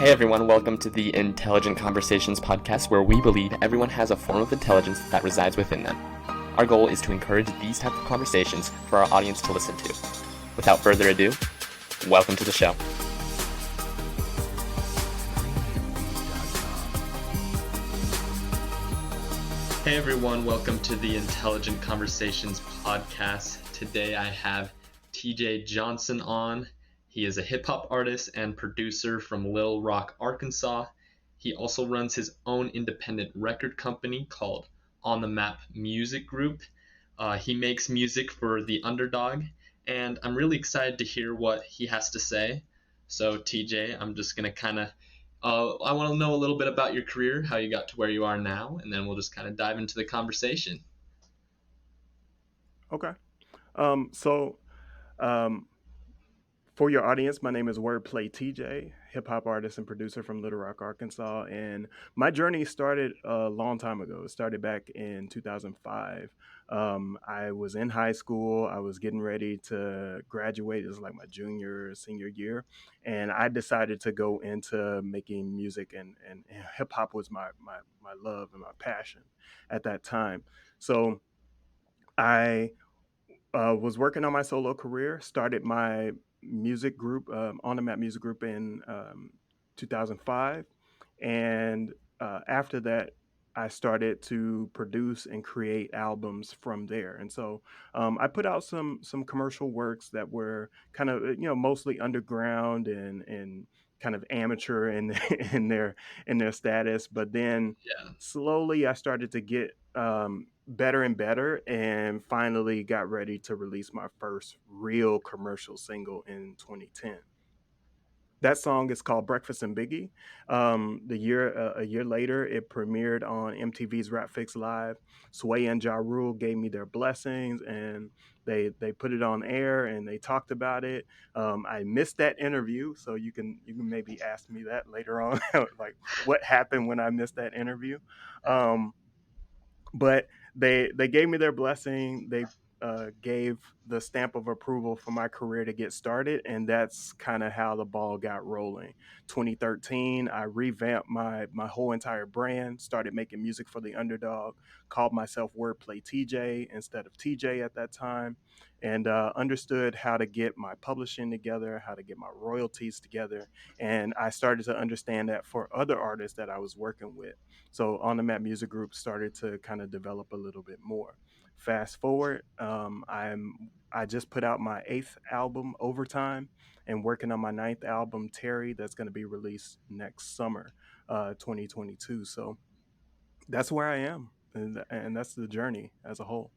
Hey everyone, welcome to the Intelligent Conversations podcast, where we believe everyone has a form of intelligence that resides within them. Our goal is to encourage these type of conversations for our audience to listen to. Without further ado, welcome to the show. Hey everyone, welcome to the Intelligent Conversations podcast. Today I have TJ Johnson on. He is a hip-hop artist and producer from Little Rock, Arkansas. He also runs his own independent record company called On the Map Music Group. He makes music for The Underdog, and I'm really excited to hear what he has to say. So TJ, I'm just going to I want to know a little bit about your career, how you got to where you are now, and then we'll just kind of dive into the conversation. Okay. So, um, for your audience, my name is WordPlay TJ, hip hop artist and producer from Little Rock, Arkansas. And my journey started a long time ago. It started back in 2005. I was in high school. I was getting ready to graduate. It was like my junior, senior year. And I decided to go into making music, and hip hop was my love and my passion at that time. So, I was working on my solo career, started my music group, On the Map Music Group in 2005. And after that, I started to produce and create albums from there. And so I put out some commercial works that were kind of mostly underground and kind of amateur in in their status. But then Yeah. slowly I started to get better and better, and finally got ready to release my first real commercial single in 2010. That song is called Breakfast and Biggie. A year later, it premiered on MTV's Rap Fix Live. Sway and Ja Rule gave me their blessings, and they put it on air and they talked about it. I missed that interview, so you can maybe ask me that later on, like what happened when I missed that interview. Um, but they gave me their blessing. They gave the stamp of approval for my career to get started, and that's kind of how the ball got rolling. 2013, I revamped my whole entire brand, started making music for the Underdog, called myself Wordplay TJ instead of TJ at that time, and understood how to get my publishing together, how to get my royalties together, and I started to understand that for other artists that I was working with. So On the Map Music Group started to kind of develop a little bit more. Fast forward, I just put out my eighth album, Overtime, and working on my ninth album, Terry, that's going to be released next summer, 2022. So that's where I am, and that's the journey as a whole.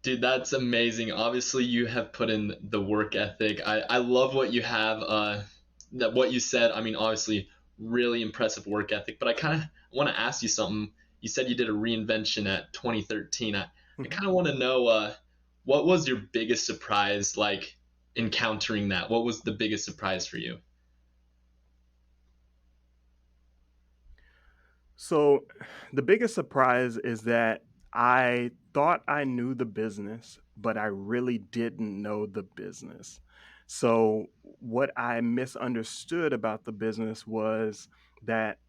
Dude, that's amazing. Obviously, you have put in the work ethic. I love what you have, that what you said. I mean, obviously, really impressive work ethic. But I kind of want to ask you something. You said you did a reinvention at 2013. I Mhm. kind of want to know, what was your biggest surprise, like encountering that? What was the biggest surprise for you? So the biggest surprise is that I thought I knew the business, but I really didn't know the business. So what I misunderstood about the business was that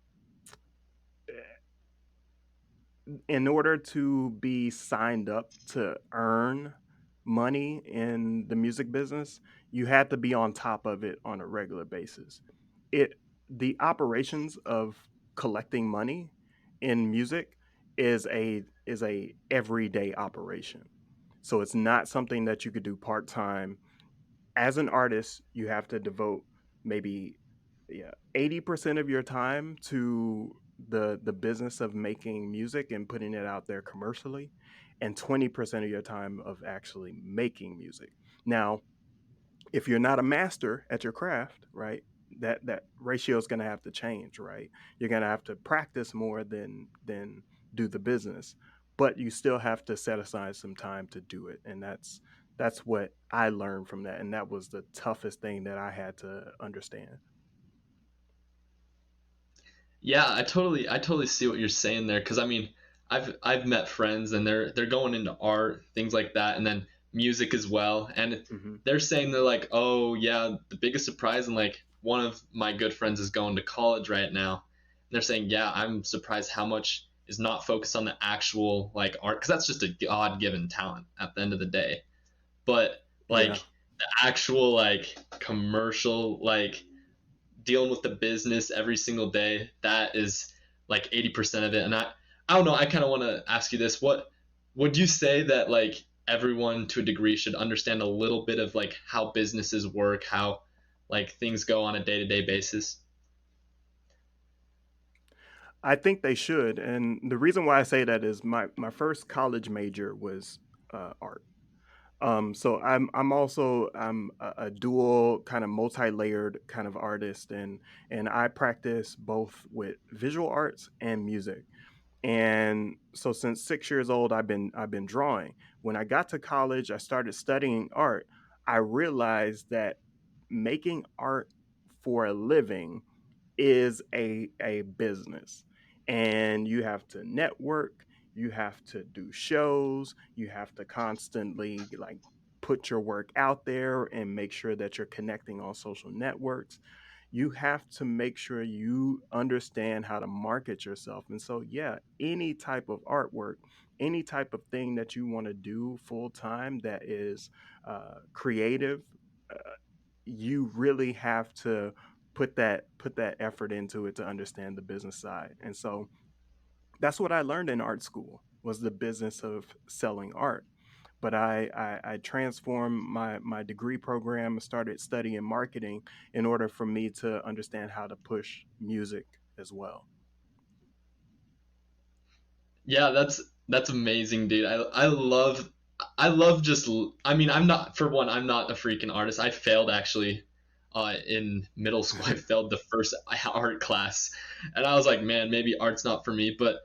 in order to be signed up to earn money in the music business, you had to be on top of it on a regular basis. It The operations of collecting money in music is a everyday operation. So it's not something that you could do part-time. As an artist, you have to devote maybe, yeah, 80% of your time to the business of making music and putting it out there commercially, and 20% of your time of actually making music. Now, if you're not a master at your craft, right, that ratio is going to have to change, right? You're going to have to practice more than do the business, but you still have to set aside some time to do it, and that's what I learned from that, and that was the toughest thing that I had to understand. Yeah, I totally see what you're saying there. Because I mean, I've met friends and they're going into art, things like that, and then music as well. And Hmm. they're saying they're like, oh yeah, the biggest surprise and like one of my good friends is going to college right now. They're saying, yeah, I'm surprised how much is not focused on the actual like art, because that's just a God given talent at the end of the day. But like Yeah. the actual like commercial like dealing with the business every single day, that is like 80% of it. And I don't know, I kind of want to ask you this. What would you say that like everyone to a degree should understand a little bit of like how businesses work, how like things go on a day-to-day basis? I think they should. And the reason why I say that is my first college major was art. So I'm also I'm a dual kind of multi-layered kind of artist, and I practice both with visual arts and music. And so since 6 years old, I've been drawing. When I got to college, I started studying art. I realized that making art for a living is a business, and you have to network, you have to do shows, you have to constantly like put your work out there and make sure that you're connecting on social networks. You have to make sure you understand how to market yourself. And so yeah, any type of artwork, any type of thing that you want to do full time that is creative, uh, you really have to put that effort into it to understand the business side. And so that's what I learned in art school, was the business of selling art. But I transformed my degree program and started studying marketing in order for me to understand how to push music as well. Yeah, that's amazing, dude. I love just I mean, I'm not, for one, I'm not a freaking artist. I failed actually in middle school. I failed the first art class. And I was like, man, maybe art's not for me, but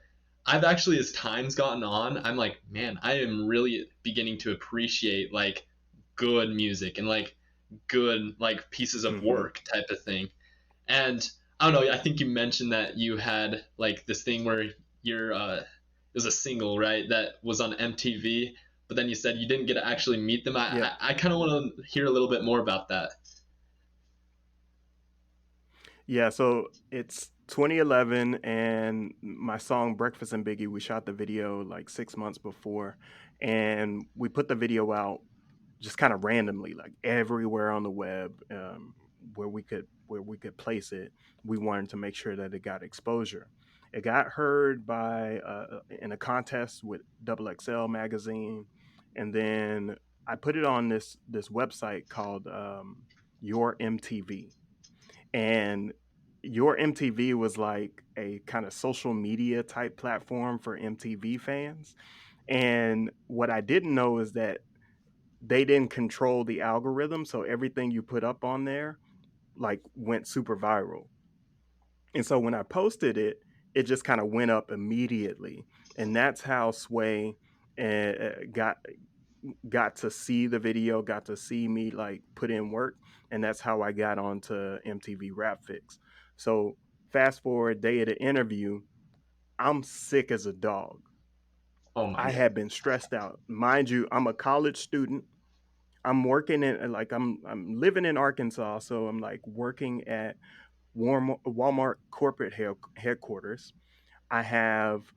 I've actually, as time's gotten on, I'm like, man, I am really beginning to appreciate like good music and like good like pieces of Hmm. work type of thing. And I don't know, I think you mentioned that you had like this thing where you're it was a single, right? That was on MTV, but then you said you didn't get to actually meet them. Yep. I kind of want to hear a little bit more about that. Yeah, so it's 2011, and my song Breakfast and Biggie, we shot the video like 6 months before, and we put the video out just kind of randomly, like everywhere on the web, where we could place it. We wanted to make sure that it got exposure. It got heard by in a contest with Double XL magazine, and then I put it on this website called Your MTV, and Your MTV was like a kind of social media type platform for MTV fans. And what I didn't know is that they didn't control the algorithm, so everything you put up on there like went super viral. And so when I posted it, it just kind of went up immediately, and that's how Sway got to see the video, got to see me like put in work, and that's how I got onto MTV Rap Fix. So fast forward day of the interview, I'm sick as a dog. Oh my I god. had been stressed out. Mind you, I'm a college student. I'm working in like I'm living in Arkansas, so I'm like working at Walmart corporate headquarters. I have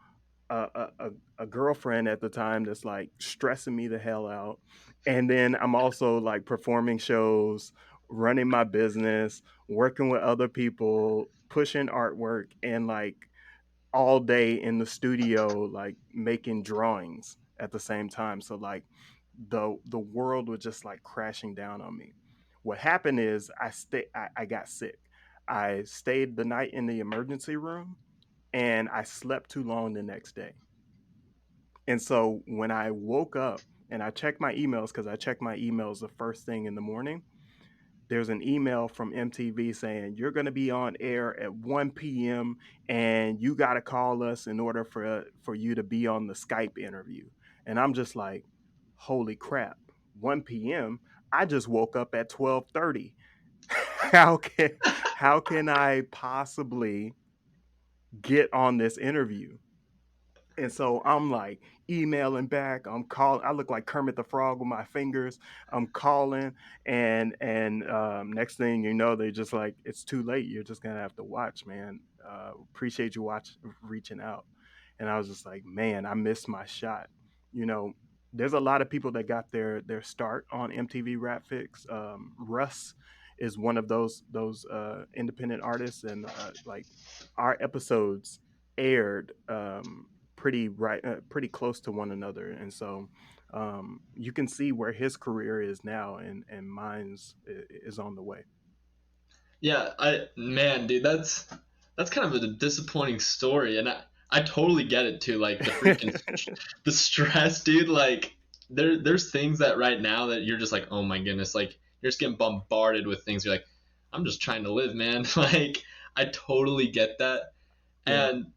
a girlfriend at the time that's like stressing me the hell out, and then I'm also like performing shows, running my business, working with other people, pushing artwork, and like all day in the studio like making drawings at the same time. So like the world was just like crashing down on me. What happened is I got sick. I stayed the night in the emergency room, and I slept too long the next day. And so when I woke up and I checked my emails, because I check my emails the first thing in the morning, there's an email from MTV saying you're going to be on air at 1 p.m. and you got to call us in order for you to be on the Skype interview. And I'm just like, holy crap, 1 p.m. I just woke up at 12:30. how can how can I possibly get on this interview? And so I'm like emailing back. I'm calling. I look like Kermit the Frog with my fingers. I'm calling, and next thing you know, they just like, it's too late. You're just gonna have to watch, man. Appreciate you reaching out. And I was just like, man, I missed my shot. You know, there's a lot of people that got their start on MTV Rap Fix. Russ is one of those independent artists, and like our episodes aired pretty close to one another, and so you can see where his career is now, and mine's is on the way. Yeah, I man, dude, that's kind of a disappointing story, and I totally get it too. Like the freaking the stress, dude. Like there's things that right now that you're just like, oh my goodness, like you're just getting bombarded with things. You're like, I'm just trying to live, man. Like I totally get that, Yeah, and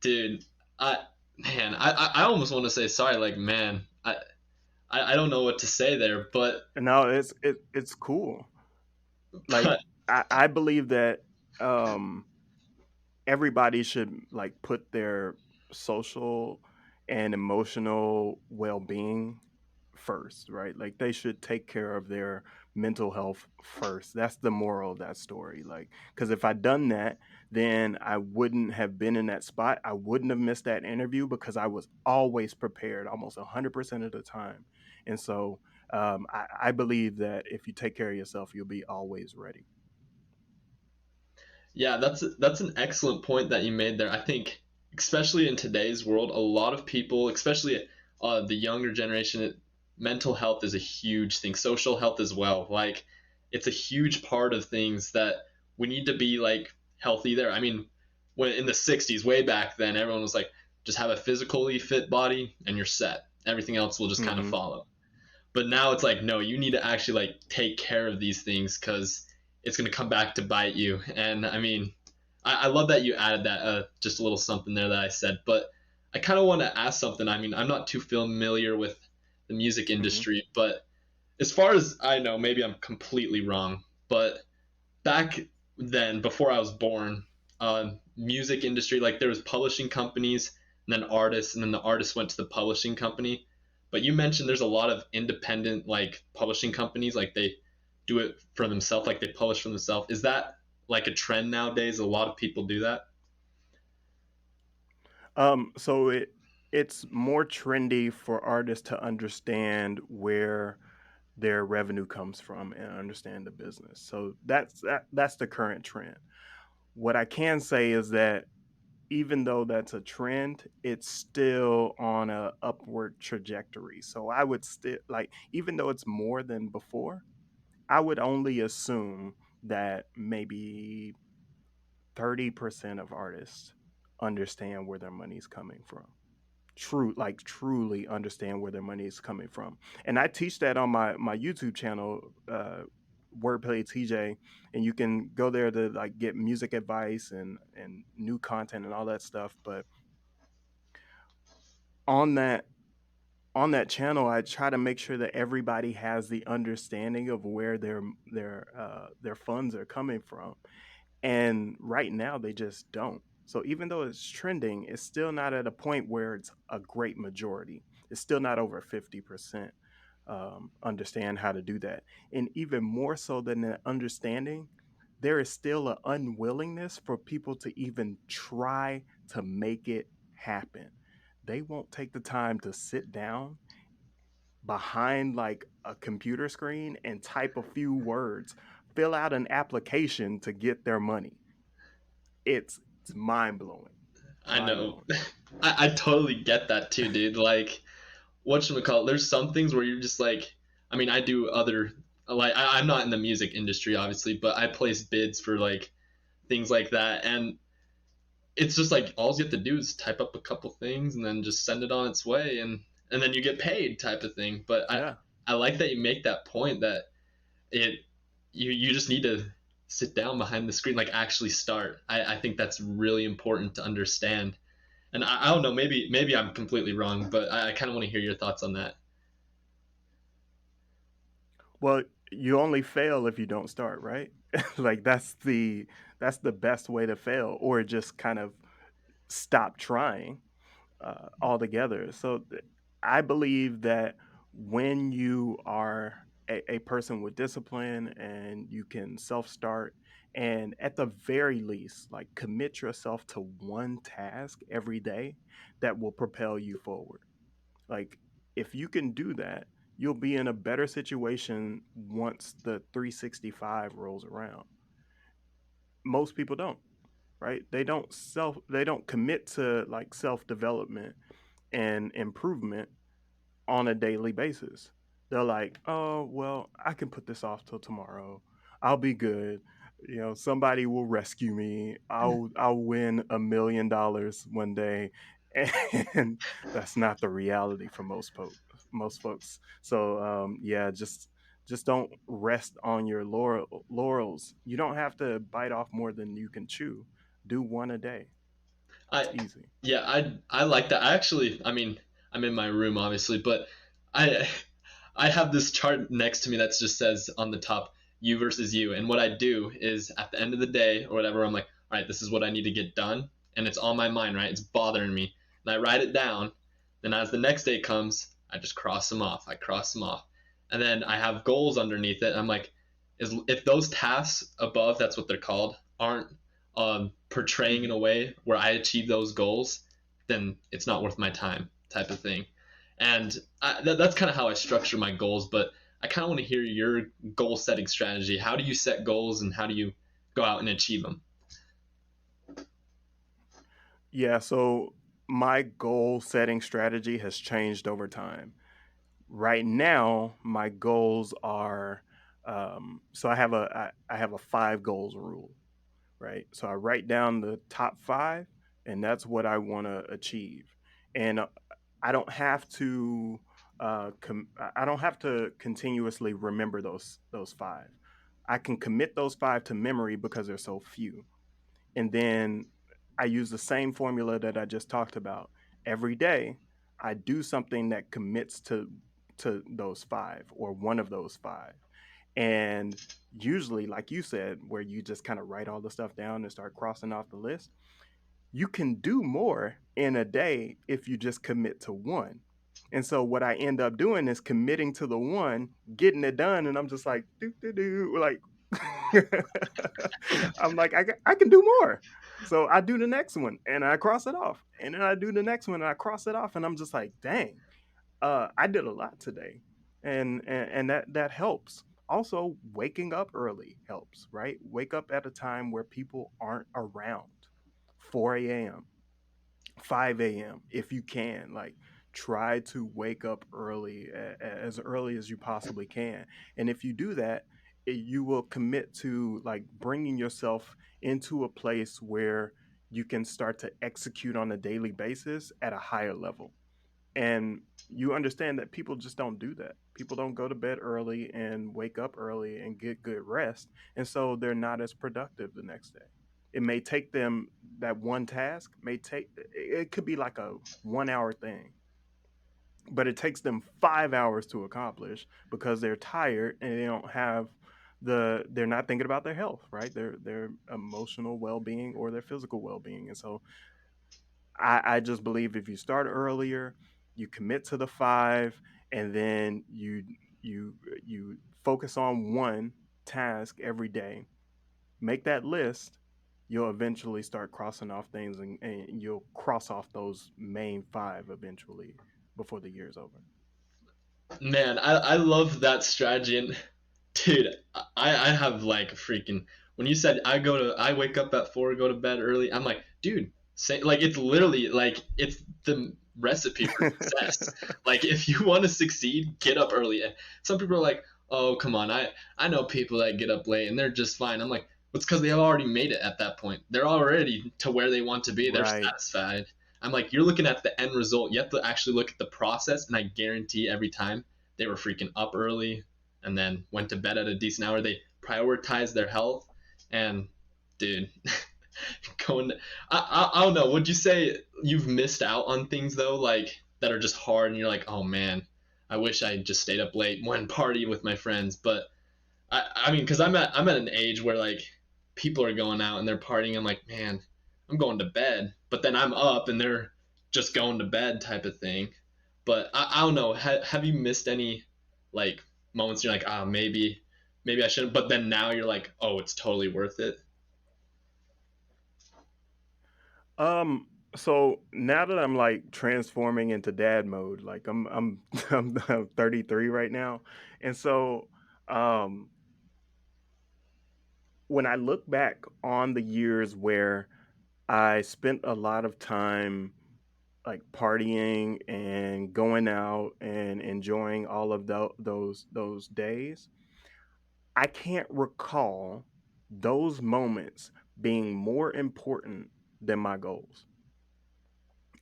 dude, I I almost want to say sorry. Like man, I don't know what to say there, and now it's cool. Like but I believe that um everybody should like put their social and emotional well-being first, right? Like they should take care of their mental health first. That's the moral of that story. Like, because if I'd done that, then I wouldn't have been in that spot. I wouldn't have missed that interview because I was always prepared, almost 100% of the time. And so I believe that if you take care of yourself, you'll be always ready. yeah, that's an excellent point that you made there. I think, especially in today's world, a lot of people, especially the younger generation, mental health is a huge thing. Social health as well. Like, it's a huge part of things that we need to be like healthy there. I mean, when in the '60s, way back then, everyone was like, just have a physically fit body and you're set. Everything else will just kind of Hmm. follow. But now it's like, no, you need to actually like take care of these things because it's going to come back to bite you. And I mean, I love that you added that just a little something there that I said. But I kind of want to ask something. I mean, I'm not too familiar with the music Hmm. industry, but as far as I know, maybe I'm completely wrong. But back then, before I was born, music industry, like there was publishing companies and then artists, and then the artist went to the publishing company. But you mentioned there's a lot of independent like publishing companies, like they do it for themselves, like they publish for themselves. Is that like a trend nowadays? A lot of people do that. So it's more trendy for artists to understand where their revenue comes from and understand the business. So that's the current trend. What I can say is that even though that's a trend, it's still on a upward trajectory. So I would still like, even though it's more than before, I would only assume that maybe 30% of artists understand where their money's coming from. Truly understand where their money is coming from. And I teach that on my YouTube channel, WordPlay TJ, and you can go there to like get music advice and new content and all that stuff. But on that on that channel, I try to make sure that everybody has the understanding of where their funds are coming from. And right now, they just don't. So even though it's trending, it's still not at a point where it's a great majority. It's still not over 50% understand how to do that. And even more so than the understanding, there is still an unwillingness for people to even try to make it happen. They won't take the time to sit down behind like a computer screen and type a few words, fill out an application to get their money. It's mind blowing, I mind know. blowing. I totally get that too, dude. Like, whatchamacallit, there's some things where you're just like, I mean, I do other, like, I'm not in the music industry, obviously, but I place bids for like things like that. And it's just like all you have to do is type up a couple things and then just send it on its way, and then you get paid type of thing. But Yeah. I like that you make that point that it you just need to sit down behind the screen, like actually start. I think that's really important to understand. And I don't know, maybe I'm completely wrong, but I kind of want to hear your thoughts on that. Well, you only fail if you don't start, right? Like that's the best way to fail, or just kind of stop trying. altogether. I believe that when you are a person with discipline and you can self start, and at the very least, like commit yourself to one task every day that will propel you forward. Like, if you can do that, you'll be in a better situation once the 365 rolls around. Most people don't, right? They don't commit to like self development and improvement on a daily basis. They're like, oh, well, I can put this off till tomorrow. I'll be good. You know, somebody will rescue me. I'll win $1 million one day. And that's not the reality for most folks. So yeah, just don't rest on your laurels. You don't have to bite off more than you can chew. Do one a day. It's I easy. yeah, I like that. I actually, I mean, I'm in my room obviously, but I I have this chart next to me that just says on the top you versus you. And what I do is at the end of the day or whatever, I'm like, all right, this is what I need to get done, and it's on my mind, right? It's bothering me, and I write it down. Then as the next day comes, I just cross them off. I cross them off, and then I have goals underneath it. I'm like, is if those tasks above, that's what they're called, aren't portraying in Hmm. a way where I achieve those goals, then it's not worth my time, type of thing. And that's kind of how I structure my goals. But I kind of want to hear your goal setting strategy. How do you set goals and how do you go out and achieve them? Yeah, so my goal setting strategy has changed over time. Right now, my goals are so I have a five goals rule, right? So I write down the top five, and that's what I want to achieve. And I don't have to I don't have to continuously remember those five. I can commit those five to memory because they're so few. And then I use the same formula that I just talked about. Every day, I do something that commits to those five or one of those five. And usually, like you said, where you just kind of write all the stuff down and start crossing off the list, you can do more in a day if you just commit to one. And so what I end up doing is committing to the one, getting it done, and I'm just like, like I'm like, I can do more. So I do the next one and I cross it off. And then I do the next one and I cross it off. And I'm just like, dang, I did a lot today. And that helps. Also, waking up early helps, right? Wake up at a time where people aren't around. 4 a.m., 5 a.m. if you can. Like, try to wake up as early as you possibly can. And if you do that, you will commit to like bringing yourself into a place where you can start to execute on a daily basis at a higher level. And you understand that people just don't do that. People don't go to bed early and wake up early and get good rest. And so they're not as productive the next day. It may take them that one task, may take it could be like a 1 hour thing, but it takes them 5 hours to accomplish because they're tired and they don't have they're not thinking about their health, right? Their emotional well being or their physical well being. And so I just believe if you start earlier, you commit to the five, and then you focus on one task every day, make that list, you'll eventually start crossing off things, and you'll cross off those main five eventually before the year's over. Man, I love that strategy. And dude, I have like freaking, when you said I wake up at 4, go to bed early, I'm like, dude, say, like it's literally like it's the recipe for success. Like if you want to succeed, get up early. And some people are like, oh come on, I know people that get up late and they're just fine. I'm like, it's because they have already made it at that point. They're already to where they want to be. They're Right. satisfied. I'm like, you're looking at the end result. You have to actually look at the process, and I guarantee every time they were freaking up early and then went to bed at a decent hour. They prioritized their health, and dude, going. I don't know. Would you say you've missed out on things though, like that are just hard, and you're like, oh man, I wish I just stayed up late, went party with my friends. But I mean, because I'm at an age where like people are going out and they're partying. I'm like, man, I'm going to bed, but then I'm up and they're just going to bed type of thing. But I don't know. Have you missed any like moments you're like, ah, maybe I shouldn't, but then now you're like, oh, it's totally worth it. Um, so now that I'm like transforming into dad mode, like I'm 33 right now. And so um when I look back on the years where I spent a lot of time like partying and going out and enjoying all of those days, I can't recall those moments being more important than my goals.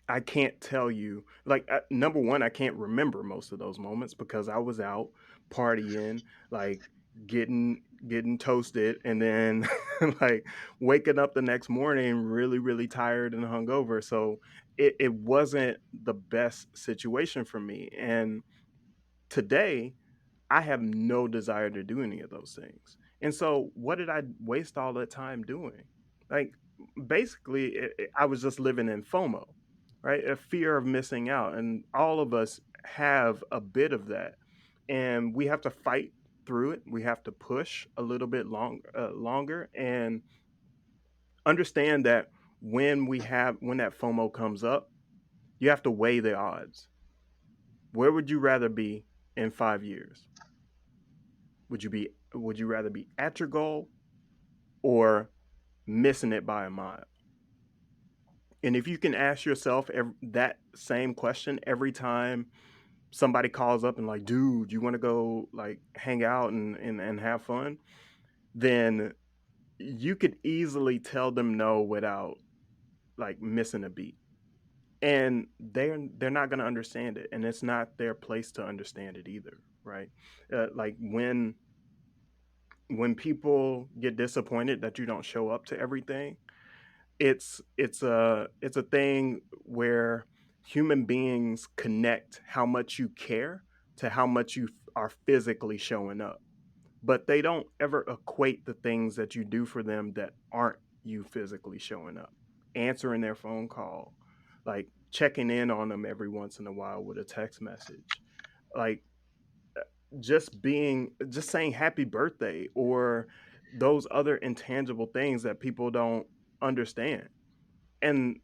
I can't tell you, like, number one, I can't remember most of those moments because I was out partying, like getting toasted, and then like waking up the next morning really, really tired and hungover. So it wasn't the best situation for me. And today, I have no desire to do any of those things. And so, what did I waste all that time doing? Like, basically, I was just living in FOMO, right? A fear of missing out. And all of us have a bit of that. And we have to fight through it. We have to push a little bit longer and understand that when that FOMO comes up, you have to weigh the odds. Where would you rather be in 5 years? Would you rather be at your goal or missing it by a mile? And if you can ask yourself that same question every time somebody calls up and like, dude, you want to go like hang out and have fun, then you could easily tell them no without like missing a beat. And they're not going to understand it, and it's not their place to understand it either, right? Like when people get disappointed that you don't show up to everything, it's a thing where human beings connect how much you care to how much you are physically showing up, but they don't ever equate the things that you do for them that aren't you physically showing up, answering their phone call, like checking in on them every once in a while with a text message, like just saying happy birthday, or those other intangible things that people don't understand. And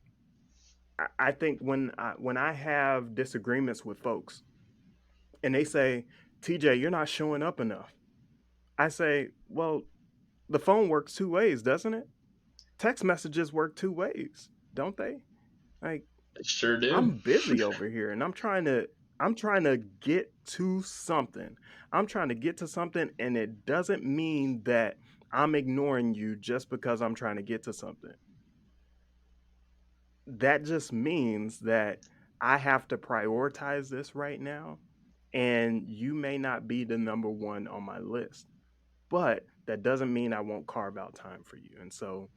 I think when I have disagreements with folks and they say, TJ, you're not showing up enough, I say, well, the phone works two ways, doesn't it? Text messages work two ways, don't they? Like, I sure do. I'm busy over here and I'm trying to get to something. I'm trying to get to something, and it doesn't mean that I'm ignoring you just because I'm trying to get to something. That just means that I have to prioritize this right now, and you may not be the number one on my list, but that doesn't mean I won't carve out time for you. And so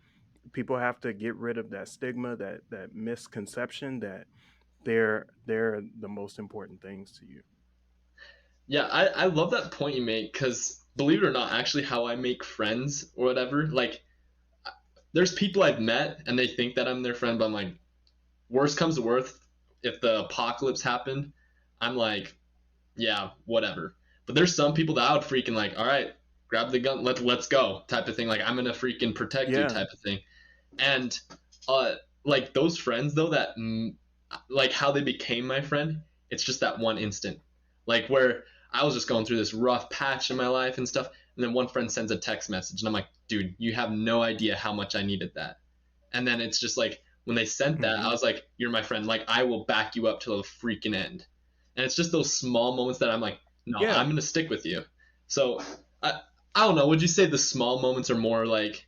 people have to get rid of that stigma, that misconception that they're the most important things to you. Yeah, I love that point you make because believe it or not, actually, how I make friends or whatever, like, there's people I've met and they think that I'm their friend, but I'm like, worst comes to worst, if the apocalypse happened, I'm like, yeah, whatever. But there's some people that I would freaking like, all right, grab the gun, let's go type of thing. Like, I'm gonna freaking protect you Yeah. type of thing. And uh, like those friends though, that like how they became my friend, it's just that one instant, like where I was just going through this rough patch in my life and stuff, and then one friend sends a text message, and I'm like, dude, you have no idea how much I needed that. And then it's just like when they sent that, I Hmm. was like, you're my friend. Like, I will back you up till the freaking end. And it's just those small moments that I'm like, no, Yeah. I'm gonna stick with you. So I don't know. Would you say the small moments are more like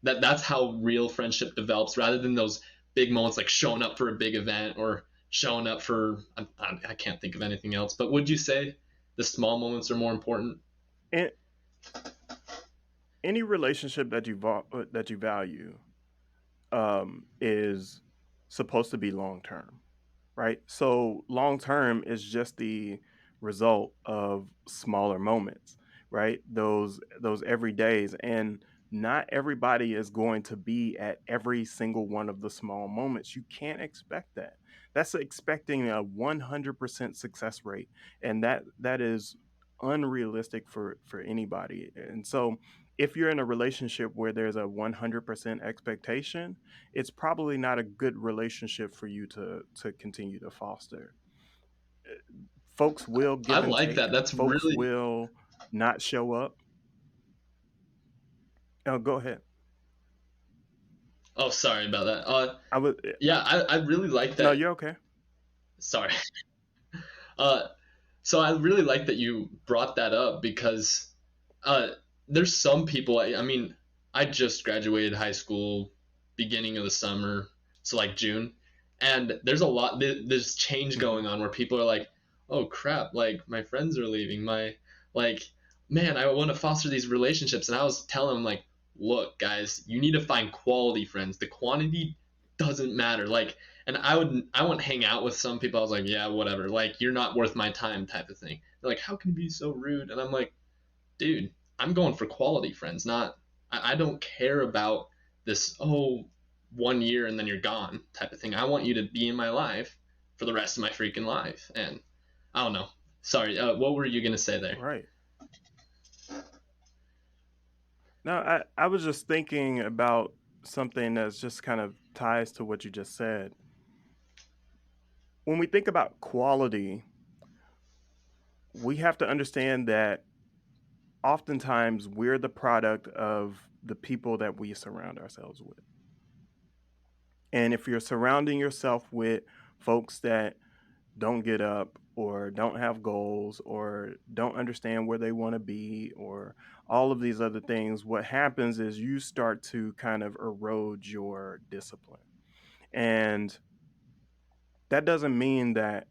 that's how real friendship develops rather than those big moments like showing up for a big event or showing up for I can't think of anything else. But would you say the small moments are more important? And any relationship that you value is supposed to be long term, right? So long term is just the result of smaller moments, right? Those every days. And not everybody is going to be at every single one of the small moments. You can't expect that. That's expecting a 100% success rate, and that is unrealistic for anybody. And so if you're in a relationship where there's a 100% expectation, it's probably not a good relationship for you to continue to foster. Folks will I give and like take. that. That's Folks really. will not show up. Oh, go ahead. Oh, sorry about that. I was Yeah, I really like No, that. you're okay. Sorry. Uh, so I really like that you brought that up because uh, there's some people. I mean, I just graduated high school, beginning of the summer, so like June, and there's a lot. There's change Mhm. going on where people are like, "Oh crap! Like my friends are leaving. Like, man, I want to foster these relationships." And I was telling them like, "Look, guys, you need to find quality friends. The quantity doesn't matter. Like, and I wouldn't hang out with some people. I was like, yeah, whatever. Like, you're not worth my time, type of thing. They're like, how can you be so rude? And I'm like, dude, I'm going for quality friends, not. I don't care about this. Oh, 1 year and then you're gone type of thing. I want you to be in my life for the rest of my freaking life. And I don't know. Sorry. What were you gonna say there? Right. No, I was just thinking about something that's just kind of ties to what you just said. When we think about quality, we have to understand that oftentimes we're the product of the people that we surround ourselves with. And if you're surrounding yourself with folks that don't get up or don't have goals or don't understand where they want to be or all of these other things, what happens is you start to kind of erode your discipline. And that doesn't mean that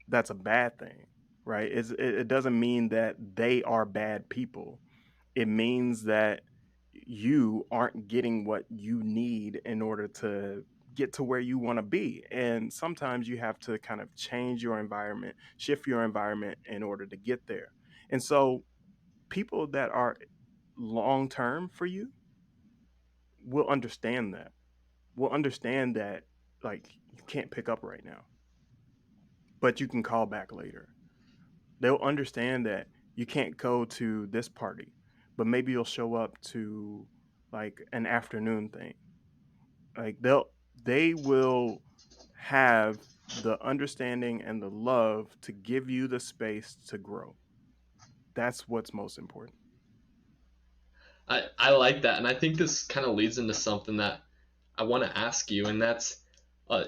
that's a bad thing, right? It doesn't mean that they are bad people. It means that you aren't getting what you need in order to get to where you want to be. And sometimes you have to kind of change your environment, shift your environment in order to get there. And so people that are long term for you will understand that. Will understand that like you can't pick up right now, but you can call back later. They'll understand that you can't go to this party, but maybe you'll show up to like an afternoon thing. Like they will have the understanding and the love to give you the space to grow. That's what's most important. I like that, and I think this kind of leads into something that I want to ask you, and that's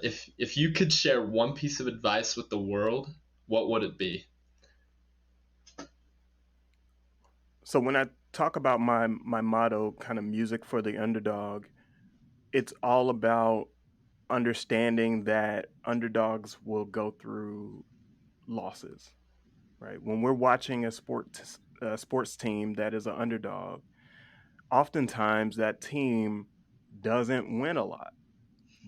if you could share one piece of advice with the world, what would it be? So when I talk about my motto, kind of music for the underdog, it's all about understanding that underdogs will go through losses, right? When we're watching a sports team that is an underdog, oftentimes that team doesn't win a lot,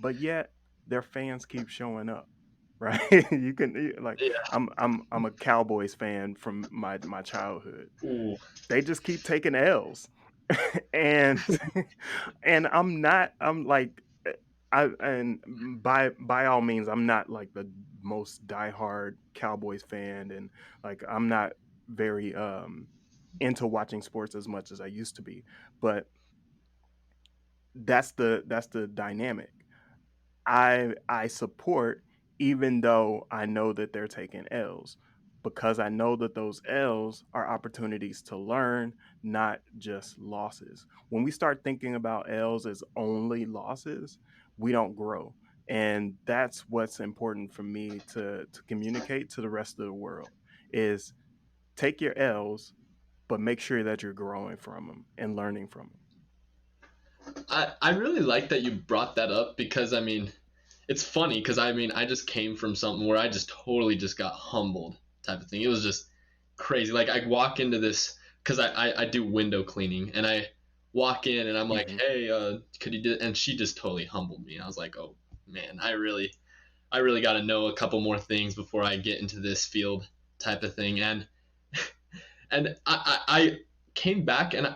but yet their fans keep showing up, right? Like Yeah. I'm a Cowboys fan from my childhood. Ooh. They just keep taking L's, and and I'm like I and by all means I'm not like the most diehard Cowboys fan, and like I'm not very into watching sports as much as I used to be, but that's the dynamic. I support even though I know that they're taking L's, because I know that those L's are opportunities to learn, not just losses. When we start thinking about L's as only losses, we don't grow. And that's what's important for me to communicate to the rest of the world is take your L's, but make sure that you're growing from them and learning from them. I really like that you brought that up because I mean, it's funny because I mean, I just came from something where I just totally just got humbled type of thing. It was just crazy. Like I walk into this because I do window cleaning and I walk in and I'm like, Hmm. hey, could you do? And she just totally humbled me. I was like, oh man, I really got to know a couple more things before I get into this field type of thing. And I came back and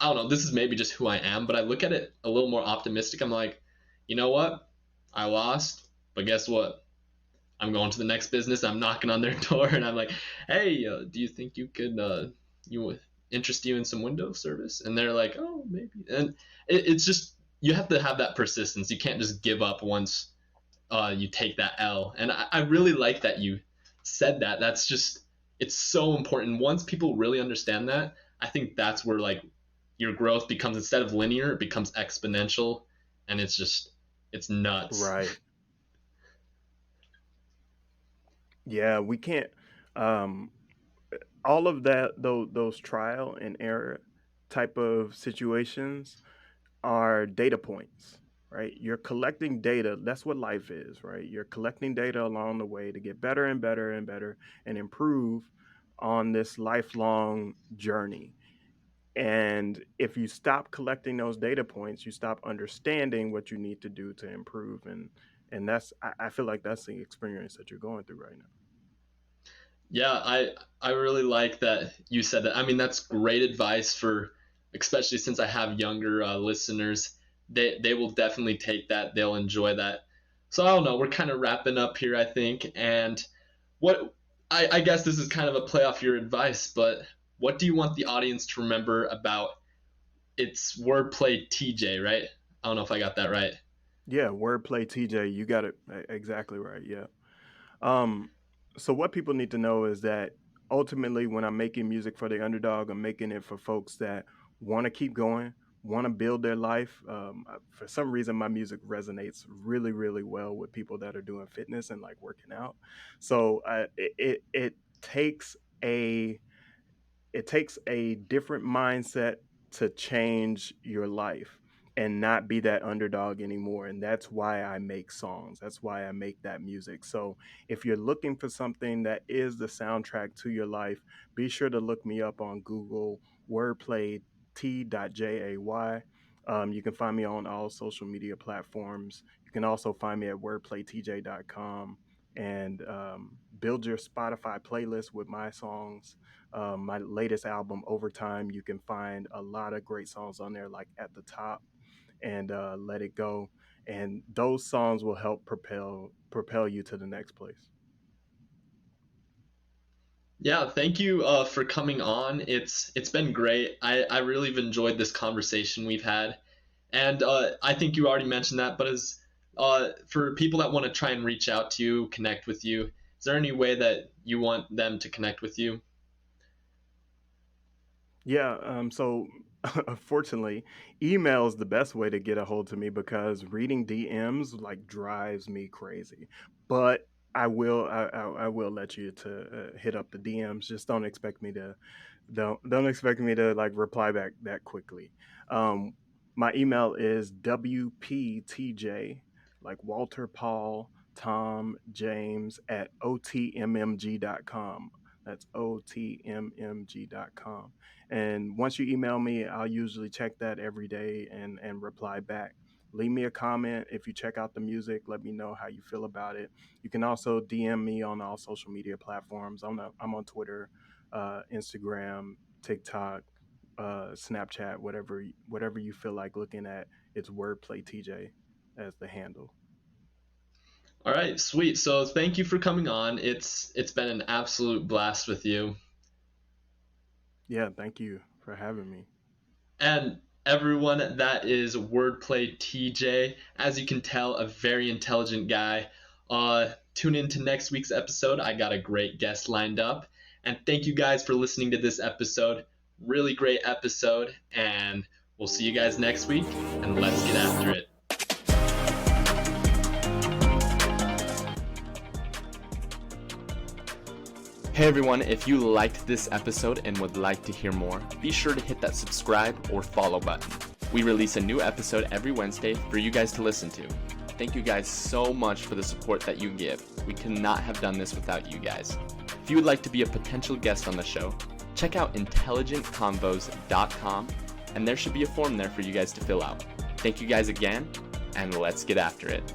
I don't know, this is maybe just who I am, but I look at it a little more optimistic. I'm like, you know what? I lost, but guess what? I'm going to the next business. I'm knocking on their door, and I'm like, hey, do you think you could, interest you in some Windows service? And they're like, oh, maybe. And it's just, you have to have that persistence. You can't just give up once you take that L. And I really like that you said that. That's just, it's so important. Once people really understand that, I think that's where like your growth becomes, instead of linear, it becomes exponential, and it's just, it's nuts. Right. Yeah, we can't. Um, all of that, those trial and error type of situations are data points, right? You're collecting data. That's what life is, right? You're collecting data along the way to get better and better and better and improve on this lifelong journey. And if you stop collecting those data points, you stop understanding what you need to do to improve. And that's I feel like that's the experience that you're going through right now. Yeah, I really like that you said that. I mean, that's great advice for, especially since I have younger listeners. They will definitely take that. They'll enjoy that. So I don't know. We're kind of wrapping up here, I think. And what I guess this is kind of a play off your advice, but what do you want the audience to remember about its wordplay TJ, right? I don't know if I got that right. Yeah, wordplay TJ, you got it exactly right. Yeah. Um, so what people need to know is that ultimately, when I'm making music for the underdog, I'm making it for folks that want to keep going, want to build their life. For some reason, my music resonates really, really well with people that are doing fitness and like working out. So it takes a it takes a different mindset to change your life and not be that underdog anymore. And that's why I make songs. That's why I make that music. So if you're looking for something that is the soundtrack to your life, be sure to look me up on Google, Wordplay T.jay. You can find me on all social media platforms. You can also find me at wordplaytj.com and build your Spotify playlist with my songs. My latest album, Overtime, you can find a lot of great songs on there, like At the Top and Let It Go. And those songs will help propel you to the next place. Yeah, thank you for coming on. It's been great. I really have enjoyed this conversation we've had, and I think you already mentioned that. But as for people that want to try and reach out to you, connect with you, is there any way that you want them to connect with you? Yeah. So unfortunately, email is the best way to get a hold to me because reading DMs like drives me crazy. But I will let you to hit up the DMs. Just don't expect me to like reply back that quickly. Um, my email is WPTJ, like Walter Paul Tom James at otmmg.com. That's otmmg.com. And once you email me, I'll usually check that every day and reply back. Leave me a comment if you check out the music. Let me know how you feel about it. You can also DM me on all social media platforms. I'm on Twitter, Instagram, TikTok, Snapchat, whatever you feel like looking at. It's Wordplay TJ as the handle. All right, sweet. So thank you for coming on. It's been an absolute blast with you. Yeah, thank you for having me. And everyone, that is Wordplay TJ. As you can tell, a very intelligent guy. Tune in to next week's episode. I got a great guest lined up. And thank you guys for listening to this episode. Really great episode. And we'll see you guys next week. And let's get after it. Hey everyone, if you liked this episode and would like to hear more, be sure to hit that subscribe or follow button. We release a new episode every Wednesday for you guys to listen to. Thank you guys so much for the support that you give. We could not have done this without you guys. If you would like to be a potential guest on the show, check out intelligentconvos.com and there should be a form there for you guys to fill out. Thank you guys again, and let's get after it.